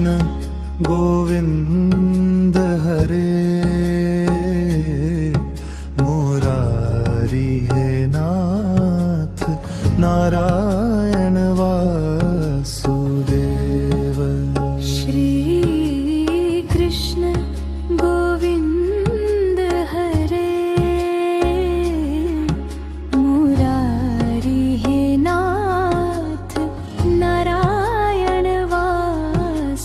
कृष्ण गोविंद हरे मुरारी हे नाथ नारायण वासुदेव। श्री कृष्ण गोविंद हरे मुरारी हे नाथ नारायण वासुदेव।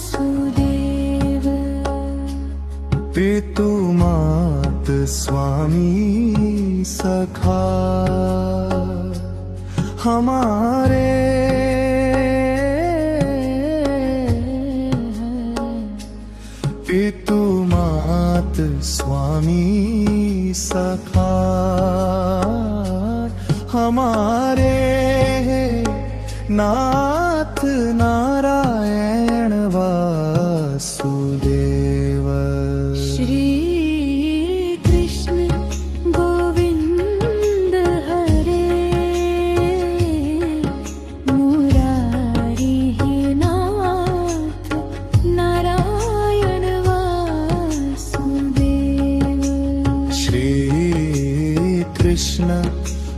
पितु मात स्वामी सखा हमारे पितु मात स्वामी सखा हमारे नाथ नारायण वासुदेव। श्री कृष्ण गोविंद हरे मुरारी हे नाथ नारायण वासुदेव। श्री कृष्ण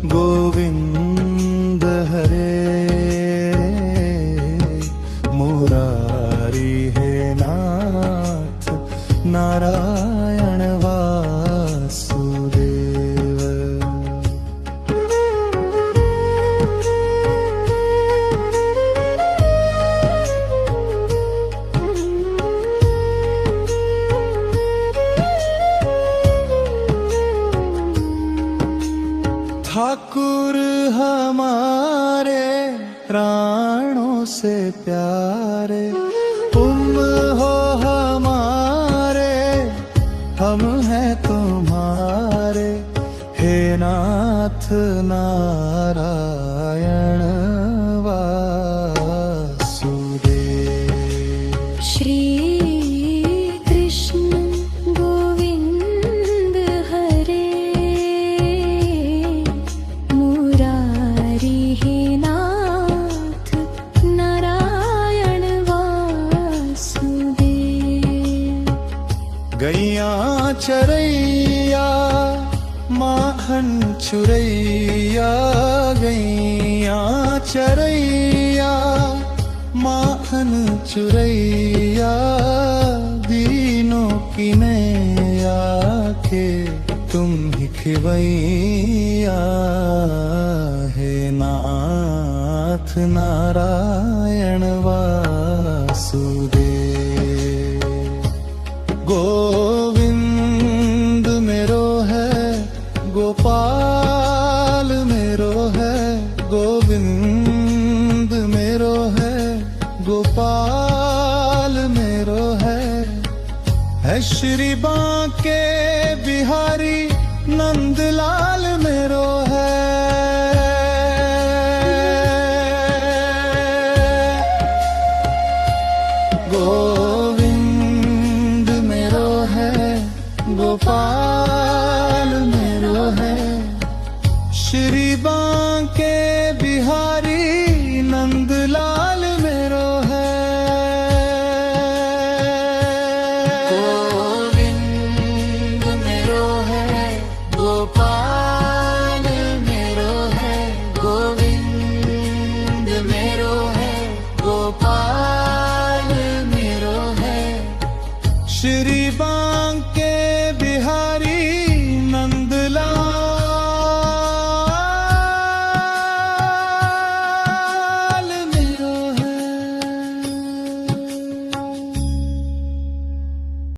गोविंद हरे मुरारी हे नाथ नारायण वासुदेव। ठाकुर हमारे प्राणों से प्यारे तुम हो हमारे हम हैं तुम्हारे हे नाथ नारायण वासुदेव। श्री कृष्ण गोविंद हरे मुरारी हे नाथ नारायण वासुदेव। गैया चरैया माखन चुरैया गैया चरैया माखन चुरैया दीनों की नैया के तुम ही खिवैया हे नाथ नारायण वासुदेव। गोविंद मेरो है गोपाल मेरो है गोविंद मेरो है गोपाल मेरो है श्री बांके बिहारी नंदलाल मेरो है। गोविंद मेरो है गोपाल मेरो है श्री बांके बिहारी नंदलाल मेरो है। गोविंद मेरो है गोपाल मेरो है गोविंद मेरो है गोपाल मेरो है श्री